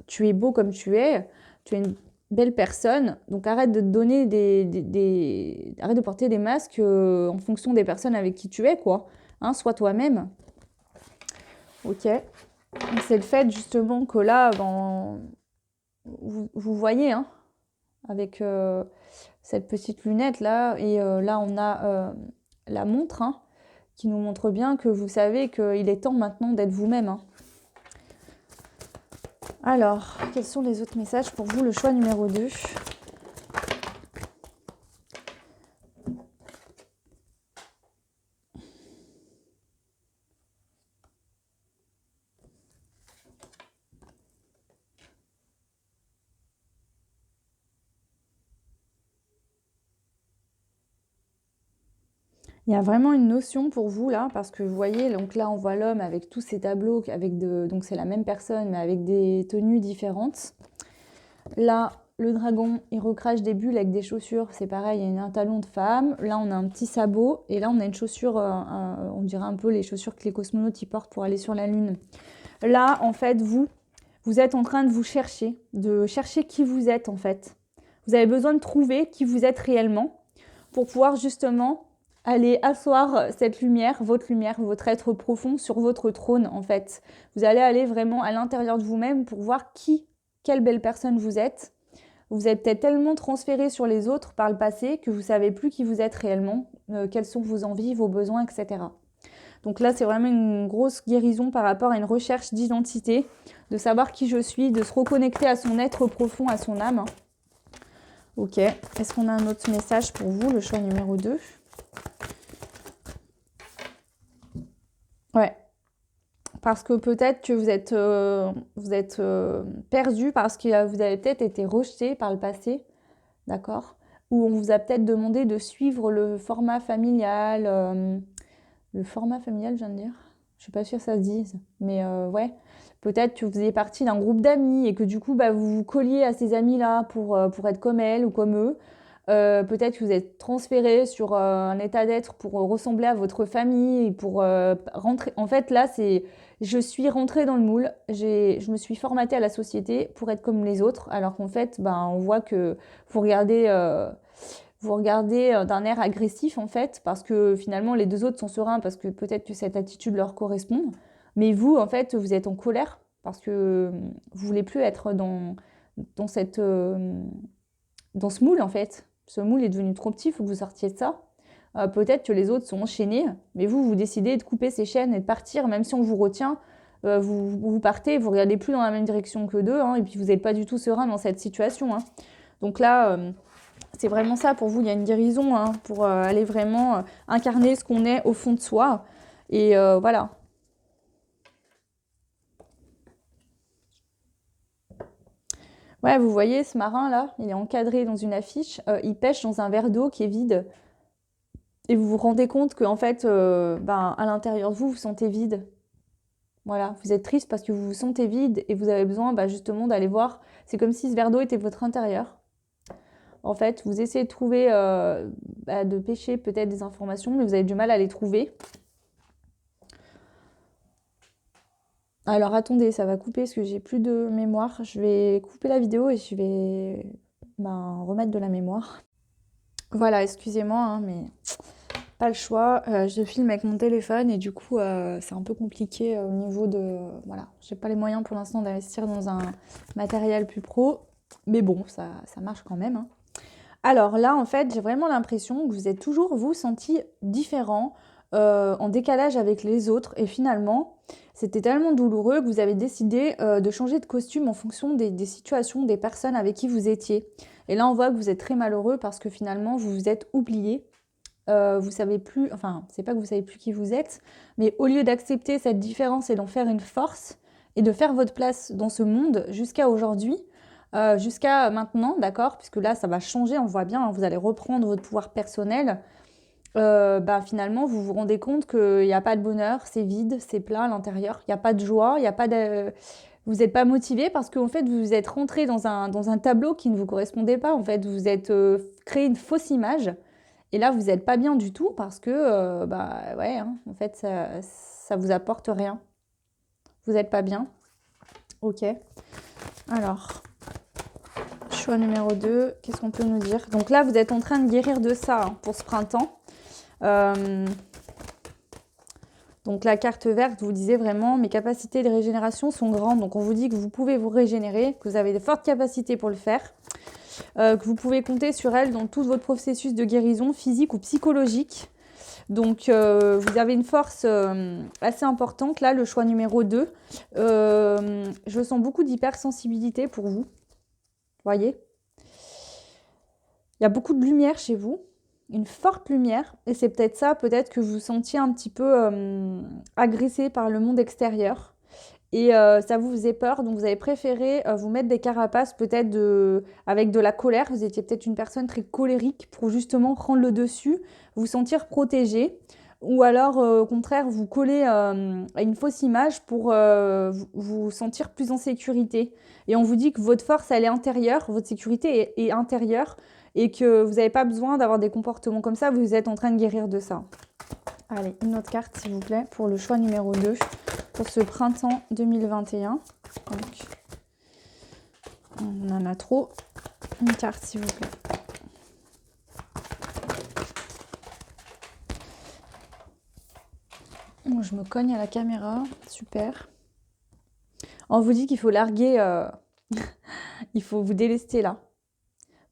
tu es beau comme tu es une belle personne, donc arrête de te donner arrête de porter des masques en fonction des personnes avec qui tu es, quoi. Hein, sois toi-même. Ok. C'est le fait justement que là, vous voyez, hein, avec cette petite lunette là, et là on a la montre, hein, qui nous montre bien que vous savez qu'il est temps maintenant d'être vous-même, hein. Alors, quels sont les autres messages pour vous, le choix numéro 2? Il y a vraiment une notion pour vous là, parce que vous voyez, donc là on voit l'homme avec tous ces tableaux, donc c'est la même personne mais avec des tenues différentes. Là, le dragon, il recrache des bulles avec des chaussures, c'est pareil, il y a un talon de femme. Là on a un petit sabot, et là on a une chaussure, on dirait un peu les chaussures que les cosmonautes ils portent pour aller sur la lune. Là en fait, vous êtes en train de vous chercher, qui vous êtes en fait. Vous avez besoin de trouver qui vous êtes réellement pour pouvoir justement aller asseoir cette lumière, votre être profond sur votre trône en fait. Vous allez aller vraiment à l'intérieur de vous-même pour voir quelle belle personne vous êtes. Vous êtes peut-être tellement transféré sur les autres par le passé que vous ne savez plus qui vous êtes réellement, quelles sont vos envies, vos besoins, etc. Donc là, c'est vraiment une grosse guérison par rapport à une recherche d'identité, de savoir qui je suis, de se reconnecter à son être profond, à son âme. Ok, est-ce qu'on a un autre message pour vous, le choix numéro 2? Ouais, parce que peut-être que vous êtes perdu parce que vous avez peut-être été rejeté par le passé, d'accord? Ou on vous a peut-être demandé de suivre le format familial, je viens de dire. Je suis pas sûre que ça se dise, mais ouais. Peut-être que vous faisiez partie d'un groupe d'amis et que du coup, vous vous colliez à ces amis-là pour être comme elles ou comme eux. Peut-être que vous êtes transféré sur un état d'être pour ressembler à votre famille et pour rentrer. En fait, là, c'est je suis rentrée dans le moule, je me suis formatée à la société pour être comme les autres, alors qu'en fait, on voit que vous regardez d'un air agressif en fait, parce que finalement les deux autres sont sereins parce que peut-être que cette attitude leur correspond, mais vous en fait vous êtes en colère parce que vous voulez plus être dans ce moule en fait. Ce moule est devenu trop petit, il faut que vous sortiez de ça. Peut-être que les autres sont enchaînés, mais vous décidez de couper ces chaînes et de partir, même si on vous retient. vous partez, vous regardez plus dans la même direction que d'eux, hein, et puis vous n'êtes pas du tout serein dans cette situation, hein. Donc là, c'est vraiment ça pour vous, il y a une guérison, hein, pour aller vraiment incarner ce qu'on est au fond de soi. Et voilà. Ouais, vous voyez ce marin là, il est encadré dans une affiche, il pêche dans un verre d'eau qui est vide. Et vous vous rendez compte qu'en fait, ben, à l'intérieur de vous, vous sentez vide. Voilà, vous êtes triste parce que vous vous sentez vide et vous avez besoin bah, justement d'aller voir. C'est comme si ce verre d'eau était votre intérieur. En fait, vous essayez de trouver, bah, de pêcher peut-être des informations, mais vous avez du mal à les trouver. Alors attendez, ça va couper parce que j'ai plus de mémoire. Je vais couper la vidéo et je vais ben, remettre de la mémoire. Voilà, excusez-moi, hein, mais pas le choix. Je filme avec mon téléphone et du coup, c'est un peu compliqué au niveau de... Voilà, j'ai pas les moyens pour l'instant d'investir dans un matériel plus pro. Mais bon, ça marche quand même, hein. Alors là, en fait, j'ai vraiment l'impression que vous êtes toujours, vous, senti différent, en décalage avec les autres. Et finalement, c'était tellement douloureux que vous avez décidé de changer de costume en fonction des situations, des personnes avec qui vous étiez. Et là, on voit que vous êtes très malheureux parce que finalement, vous vous êtes oublié. Vous savez plus, enfin, c'est pas que vous savez plus qui vous êtes, mais au lieu d'accepter cette différence et d'en faire une force et de faire votre place dans ce monde jusqu'à aujourd'hui, jusqu'à maintenant, d'accord, puisque là ça va changer, on voit bien, hein, vous allez reprendre votre pouvoir personnel. Bah, finalement, vous vous rendez compte qu'il n'y a pas de bonheur, c'est vide, c'est plein à l'intérieur, il n'y a pas de joie, il n'y a pas de... Vous n'êtes pas motivé parce qu'en fait, vous êtes rentré dans un tableau qui ne vous correspondait pas. En fait, vous êtes créé une fausse image. Et là, vous n'êtes pas bien du tout parce que, bah ouais, hein, en fait, ça vous apporte rien. Vous n'êtes pas bien. Ok. Alors, choix numéro 2, qu'est-ce qu'on peut nous dire? Donc là, vous êtes en train de guérir de ça hein, pour ce printemps. Donc la carte verte, vous disiez vraiment, mes capacités de régénération sont grandes. Donc on vous dit que vous pouvez vous régénérer, que vous avez de fortes capacités pour le faire, que vous pouvez compter sur elle dans tout votre processus de guérison physique ou psychologique. Donc vous avez une force assez importante. Là, le choix numéro 2, je sens beaucoup d'hypersensibilité pour vous. Voyez? Il y a beaucoup de lumière chez vous. Une forte lumière, et c'est peut-être ça, peut-être que vous vous sentiez un petit peu agressé par le monde extérieur, et ça vous faisait peur, donc vous avez préféré vous mettre des carapaces peut-être avec de la colère, vous étiez peut-être une personne très colérique pour justement prendre le dessus, vous sentir protégé, ou alors au contraire vous coller à une fausse image pour vous sentir plus en sécurité. Et on vous dit que votre force elle est intérieure, votre sécurité est intérieure, et que vous n'avez pas besoin d'avoir des comportements comme ça, vous êtes en train de guérir de ça. Allez, une autre carte s'il vous plaît pour le choix numéro 2 pour ce printemps 2021. Donc, on en a trop. Une carte s'il vous plaît. Moi, je me cogne à la caméra, super. On vous dit qu'il faut larguer, il faut vous délester là.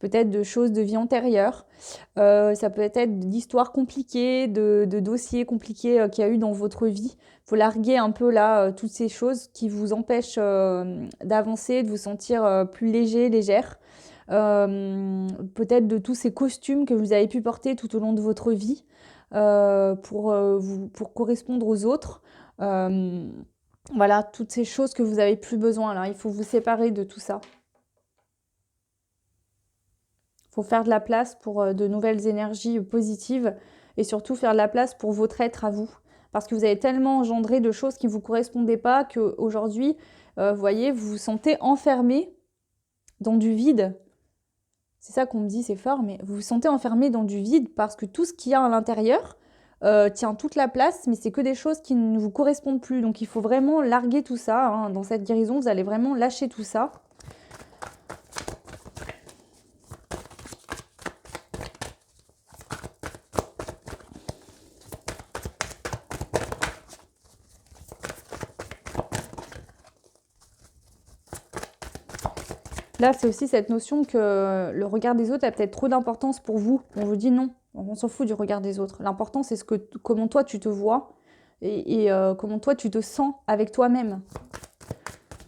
Peut-être de choses de vie antérieure. Ça peut être d'histoires compliquées, de dossiers compliqués qu'il y a eu dans votre vie. Il faut larguer un peu là toutes ces choses qui vous empêchent d'avancer, de vous sentir plus léger, légère. Peut-être de tous ces costumes que vous avez pu porter tout au long de votre vie pour correspondre aux autres. Voilà, toutes ces choses que vous n'avez plus besoin là. Il faut vous séparer de tout ça. Faut faire de la place pour de nouvelles énergies positives et surtout faire de la place pour votre être à vous. Parce que vous avez tellement engendré de choses qui ne vous correspondaient pas qu'aujourd'hui, vous voyez, vous vous sentez enfermé dans du vide. C'est ça qu'on me dit, c'est fort, mais vous vous sentez enfermé dans du vide parce que tout ce qu'il y a à l'intérieur tient toute la place, mais c'est que des choses qui ne vous correspondent plus. Donc il faut vraiment larguer tout ça. Hein. Dans cette guérison, vous allez vraiment lâcher tout ça. Là, c'est aussi cette notion que le regard des autres a peut-être trop d'importance pour vous. On vous dit non, on s'en fout du regard des autres. L'important, c'est comment toi tu te vois, et comment toi tu te sens avec toi-même.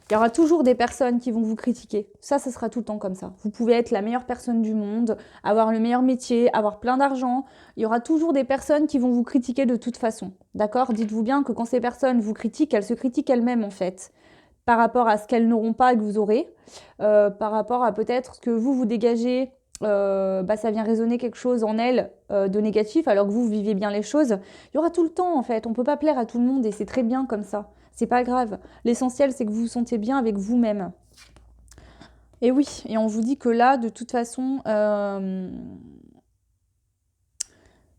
Il y aura toujours des personnes qui vont vous critiquer. Ça sera tout le temps comme ça. Vous pouvez être la meilleure personne du monde, avoir le meilleur métier, avoir plein d'argent. Il y aura toujours des personnes qui vont vous critiquer de toute façon. D'accord? Dites-vous bien que quand ces personnes vous critiquent, elles se critiquent elles-mêmes en fait. Par rapport à ce qu'elles n'auront pas et que vous aurez. Par rapport à peut-être ce que vous dégagez. Ça vient résonner quelque chose en elles de négatif alors que vous vivez bien les choses. Il y aura tout le temps en fait. On ne peut pas plaire à tout le monde et c'est très bien comme ça. C'est pas grave. L'essentiel, c'est que vous vous sentez bien avec vous-même. Et oui, et on vous dit que là, de toute façon,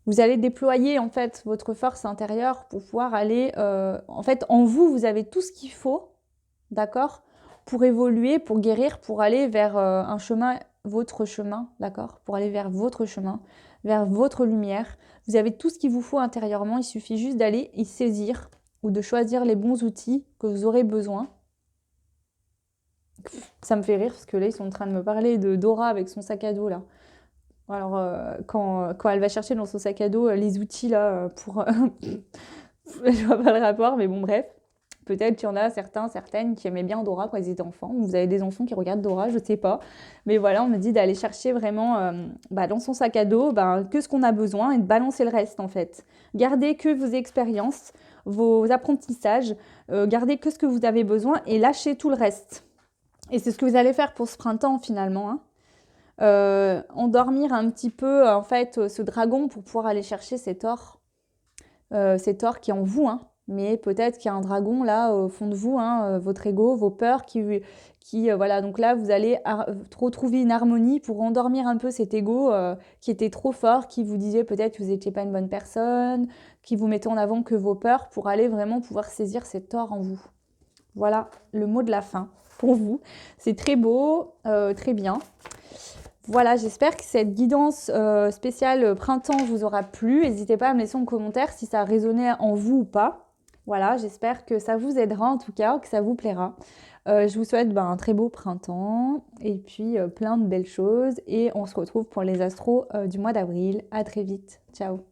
vous allez déployer en fait votre force intérieure pour pouvoir aller. En fait, en vous, vous avez tout ce qu'il faut, d'accord, pour évoluer, pour guérir, pour aller vers un chemin, votre chemin, d'accord, pour aller vers votre chemin, vers votre lumière. Vous avez tout ce qu'il vous faut intérieurement. Il suffit juste d'aller y saisir ou de choisir les bons outils que vous aurez besoin. Ça me fait rire parce que là, ils sont en train de me parler de Dora avec son sac à dos là. Alors, quand elle va chercher dans son sac à dos les outils là pour. Je vois pas le rapport, mais bon, bref. Peut-être qu'il y en a certains, certaines qui aimaient bien Dora quand ils étaient enfants. Vous avez des enfants qui regardent Dora, je sais pas. Mais voilà, on me dit d'aller chercher vraiment dans son sac à dos que ce qu'on a besoin et de balancer le reste en fait. Gardez que vos expériences, vos apprentissages, gardez que ce que vous avez besoin et lâchez tout le reste. Et c'est ce que vous allez faire pour ce printemps finalement. Endormir un petit peu en fait ce dragon pour pouvoir aller chercher cet or qui est en vous. Mais peut-être qu'il y a un dragon là au fond de vous, votre ego, vos peurs voilà. Donc là, vous allez retrouver une harmonie pour endormir un peu cet ego qui était trop fort, qui vous disait peut-être que vous n'étiez pas une bonne personne, qui vous mettait en avant que vos peurs pour aller vraiment pouvoir saisir cet or en vous. Voilà le mot de la fin pour vous. C'est très beau, très bien. Voilà, j'espère que cette guidance spéciale printemps vous aura plu. N'hésitez pas à me laisser en commentaire si ça a résonné en vous ou pas. Voilà, j'espère que ça vous aidera en tout cas, que ça vous plaira. Je vous souhaite un très beau printemps et puis plein de belles choses. Et on se retrouve pour les astros du mois d'avril. À très vite. Ciao.